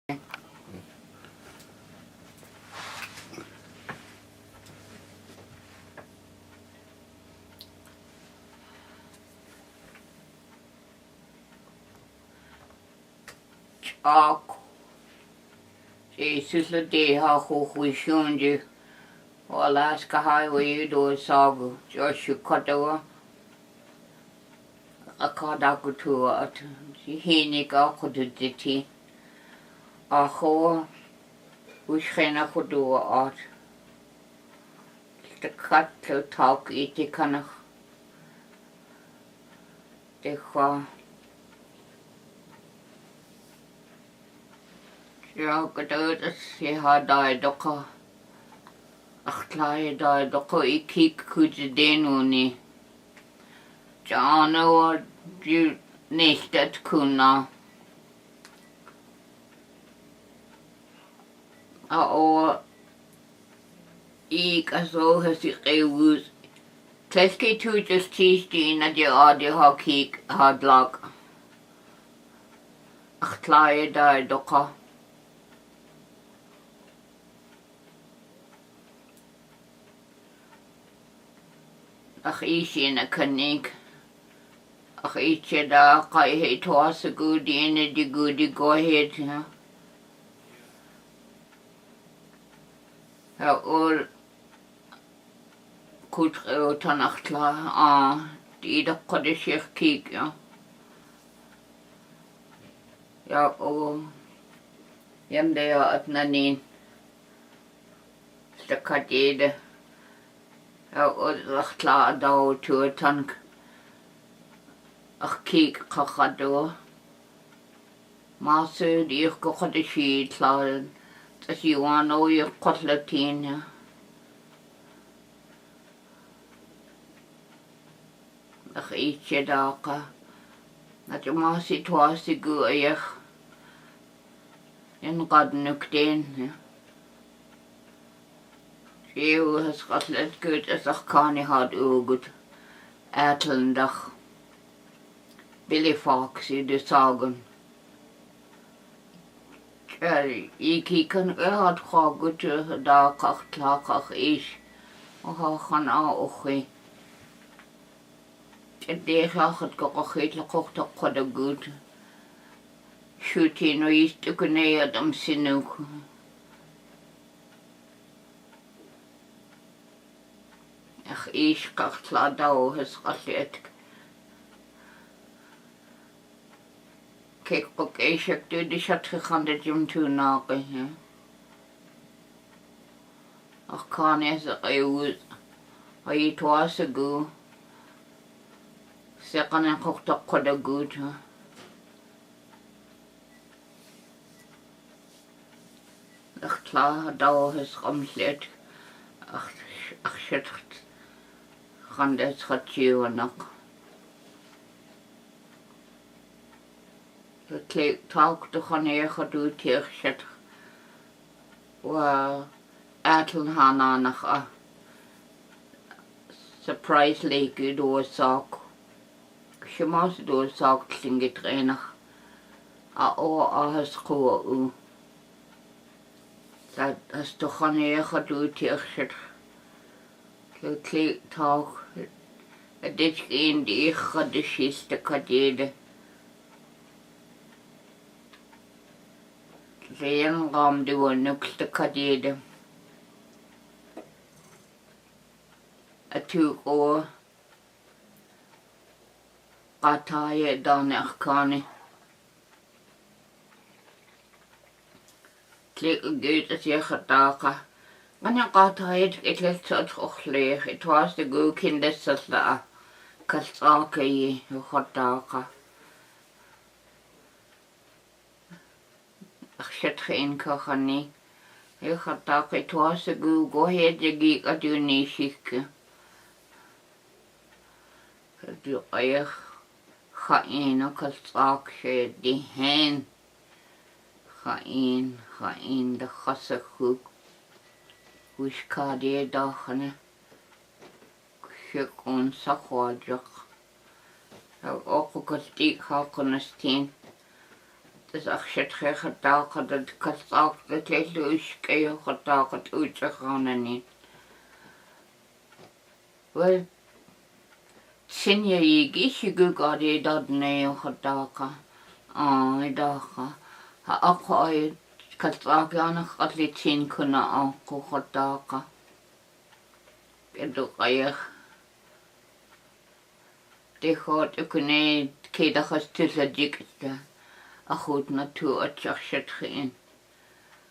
Ak. Jesus le de ha chuchuisiúnde ó las go haidh ó sagu Joshua Codawa a cada go tú at hínig a chudu dití a cho uschena chudu at de cat tak iti kannach de cha ja godod sé ha dai docha ach tlai dai docha I kik chud dénúni Jana du nestet kunna a ó ig as óhas I réús Teske tú just tístí na de ádi ha kik had lag ach tlai dai docha ach sin a cynnig ach eisiau da kai hei toas a gudi ina di gudi gohed ha o'r cwtre o tanach tla a di da qod eisiau cig ja o ym deo at na ni'n sta cadid ja o ddech tla daw tŵr tank ach cig chachadw Masud i'ch gochod y si tla tas iwan o i'ch qotlatin ach eisiau daqa na dy masi toas I gw eich yn gadnwg den Ew has qotlat gyd as ach kani had ugud Ertlandach Billy Fox I de sagan I kieken had chagud da kach tlachach is o ha chan a ochi Dechach het gochit la kochta qod a gud Shooting o ist ukune adam sinuk ach is kach tla daw has qotlat Kijk ook eisiau dwi di siat gegaan dat jem toe nage ach kan es eus ai toas a gu sekan en kochta qod a gud ach tla daw has qamslet ach shit gaan des gatjiu anak talk to gaan eich doe teeg shit wa atel hana nach a surprise leke do sak Shmas do sak Tlingit renach a o a has ko u dat has to gaan eich doe teeg shit talk dit geen die ich de schiste kadede Reen ram du a nukste kadede. A tu o qataye dan achkani. Klik gud as je gataqa. Wanneer qataye het let tot ochleeg. Het was de gu kindes la kalsake je gataqa. Ach shit geen kachani. Je gaat tak het was a gu go head je gik a du ni shikke. Du eich ga een o kalsak she di hen. Ga een de gasse goed. Wish ka die dachane. Shik on sa khwadjak. Ook ook al die ga kon steen. Das achshetche gedacht dat kastak dat lees kei gedacht uit te gaan niet. Wel Yanyeidi shigugari dat nee gedacht. Idacha. Ha akoi kastak janig atletin kunnen aanko gedacht. Bedoel ik. Die gaat ook niet keidag als tussen dikste. A goed natuur atjachtet geen.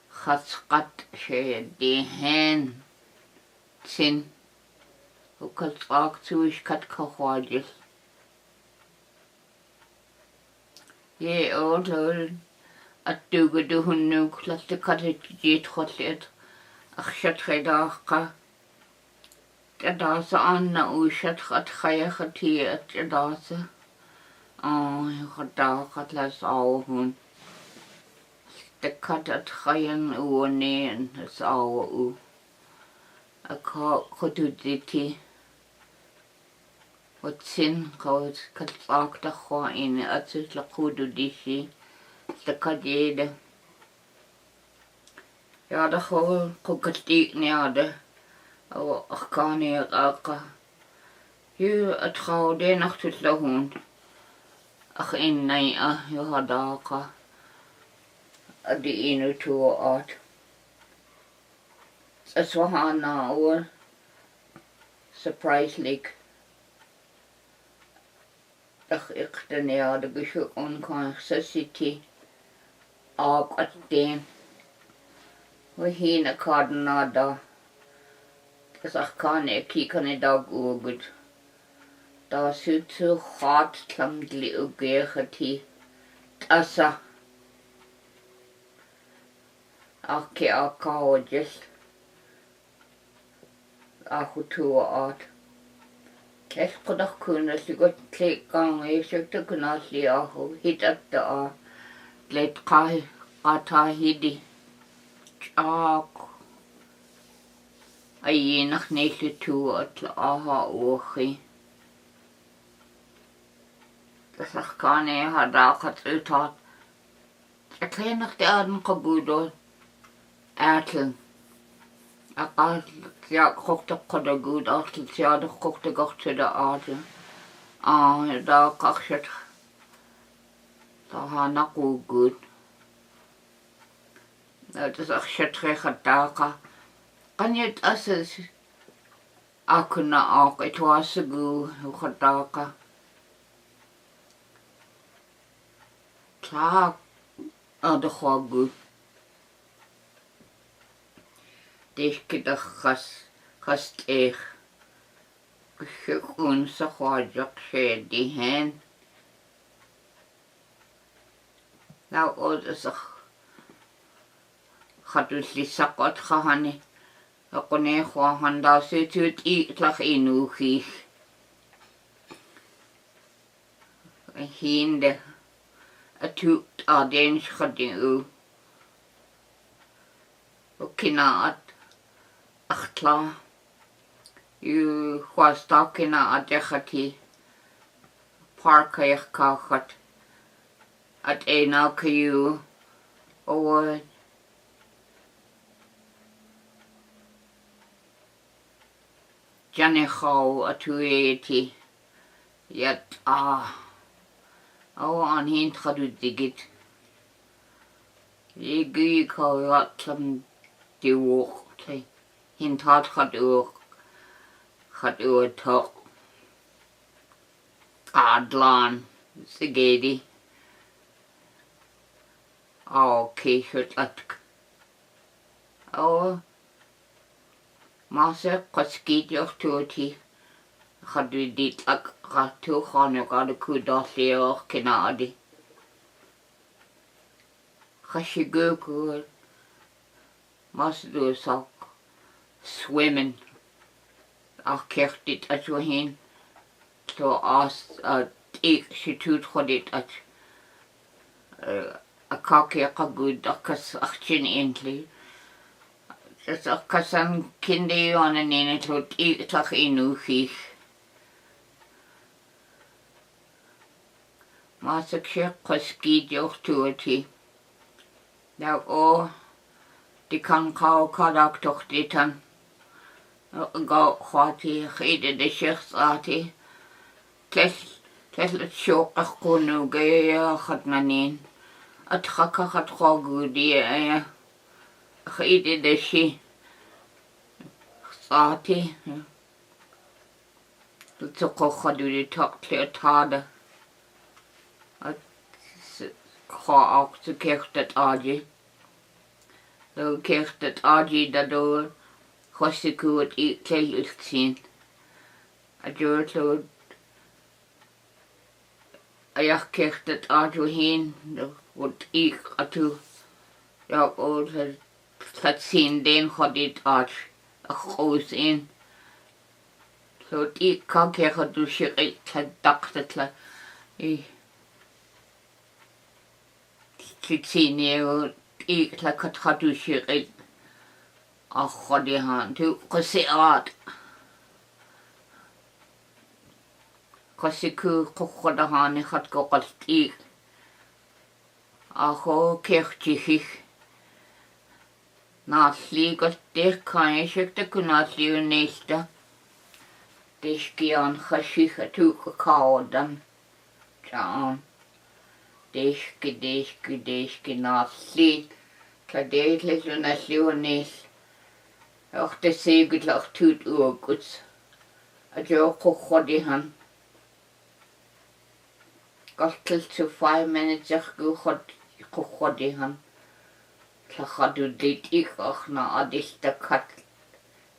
Gaskat she die hen. Zin. Ook als raak toe is kat gehoordjes. Je oudel. At duge de hunuk. Laat de kat het jeet godleed. Ach shet gedacht. Dat ze aan na oeshet gaat geëgeteerd. Dat ze. Je gedacht het les al hun. De kat het geen oe nee. Het is al oe. Ik doe dit. Wat zin gaat vaak de gewoon in. Het is la goed doe dit. De kat jede. Ja, de gewoon koketiek niet. Ik kan niet raken. Je het gaat de nacht het la hond. Ach in nee, je had daar. Die ene toe uit. Het is wel aan hoor. Surpriselijk. Dat ik de neer de bezoek onconsistency. Ook het ding. We heen kan nada. Dus ik kan niet kijken in dag goed. Dat zit zo hard klamdelijk ook gegeven. Assa. Oké, oudjes. Goed toe uit. Ik kan dat kunnen, als ik het gaan, ik zeg dat ik het niet hit het daar. Let kata hidi. Tjaak. Ai nog niet toe het aha oogje. Dus ik kan niet hadden het uit. Ik kan nog de adem gegoed eten. Ja, kocht ik het goed uit. Ja, dat kocht ik ook te de adem. Daar kan ik het. Daar gaan ik ook goed. Dat is echt het gedacht. Kan je het als het kunnen ook. Het was zo goed gedacht. Klaar. Dat gaat goed. Deze keer gast echt. Gewoon zo gaat je die hen. Nou, dat is gaat dus die zakot gaan. Ik kon niet gewoon daar zitten het lag in oogjes. Hinde. Het doet adens gedaan. Ook kina ach klaar. Je was daar kina adegati. Parken je kacht. Het een elke je. Oh. Janne gauw atueti. Yet aan heen gaat u digit. Je gie gauw wat die woog. Heen gaat u toch. Adlan. Sigedi. Oké, het latk. Massa kaskiet ook toetie. Gaat u dit gaat toe gaan ik aan de kudas leer kenadi. Ga je gooien. Massa doe zak zwemmen. Ach krijgt dit als we heen. Zo als ik ze doet gaat dit als. Ik kan goed dat ik 18 eindelijk. Dus ik kan zijn kinderen aan en in het lot ik in oogjes. Maar als ik zeg, kaskiet ook toe het. Ja, die kan kau kadak toch ditan. Ga khwati khide de shikhsati. Tel shok akunu gaya khatnanin. Atraka khatrogudi ya. Khide de shi. Sati. Tsoko khadudi tak tada. Ga ook te kert het aji. Zo kert het aji daardoor. Gossiku het tel zien. Adjoort zo. Ajak kert het aji heen. Wat ik atu. Ja, het zien den gaat dit aji. Groot in. Zo ik kan kert dus je het dacht het. Kitsineo ik la katradushirit a khodihan tu qasiat qasiku qodahan khat qoqalti a ho kerchih nasli qastir kaishekta kunasli unesta deskian khashih tu qawdan jaan Deski nasli. Kadeetles on asliunis. Och de segut lach tuut uaguts. Adjo kochodihan. Gastel to 5 minutes ach kochodihan. Tlachadu dit ik ach na adista kat.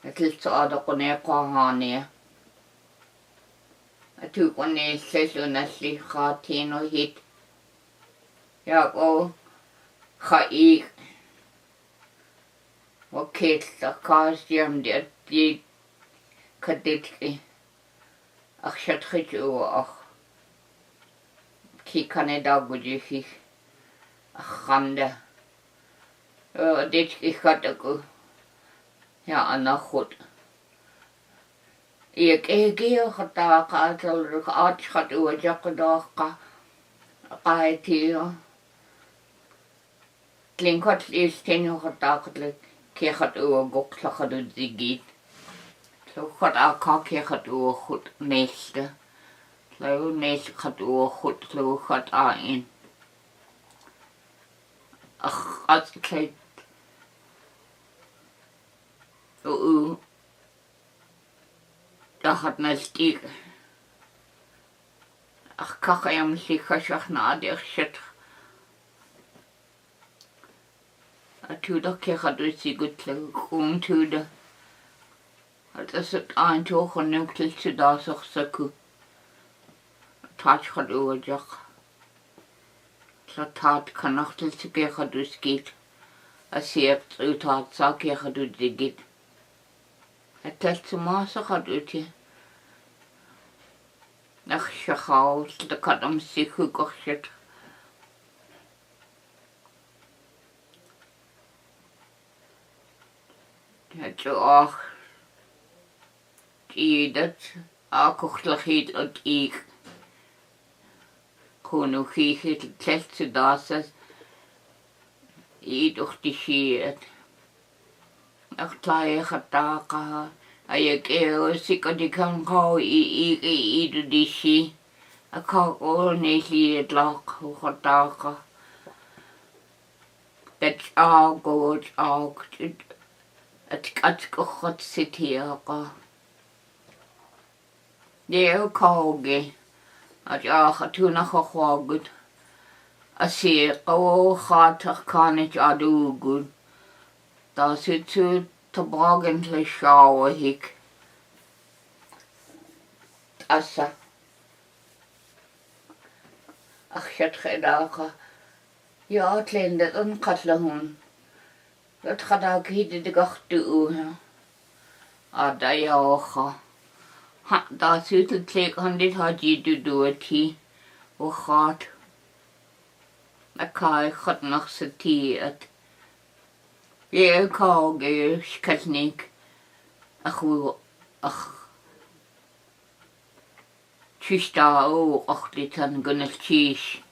Etel to adakone kohania. Atu kone ses on asli khatino hit. Ja, ga ik. Oké, dat kan je die kaditje. Ach, zet het je ach. Kijk kan je daar goed je ach, gande. Dit is gaat ook. Ja, en goed. Ik gaat daar gaat over jakken daar ga het hier. Tlingit is ten gedachtelijk keert over gokslag doet zigit. Zo gaat elkaar keert over goed meeste. Zo meeste gaat over goed, zo gaat in. Ach, als ik het zo dat gaat naar stiek. Ach, kaka hem zich gezegd na de shit. Atuda kecha dus die goed groen tude. Het is het eindje genoeg te daar zich zaku. Taat gaat overjag. Taat kan nog te kecha dus giet. Als je hebt uithaalt zou kecha dus die giet. Het telt ze maar zo gaat uit je. Ach, je gaat de kat om zich gekocht. Het is ook dat akkochtligheid uit ik kon het telt dat ze toch die shit. Ach, klaar gaat daar. Ik zeker die kan gauw doe die shit. Ik kan ook niet het lak hoe gaat daar. Dat is ook. Het gaat zitten hier. Nee, koge. Het gaat toen nog goed. Als je gaat kan het ja doen goed. Dat zit zo te bragen te schouwen hik. Assa. Ach, het gedacht. Ja, het leent het een katlenhoen. Dat gaat ook hier de gacht doen. Ah, dat ja ook. Ha, dat zit het zeker dit had je doen het hier. Hoe gaat? Ik gaat nog zitten. Je kan schaknik. Ach. Tjista ook, ach dit aan gunnel tjies.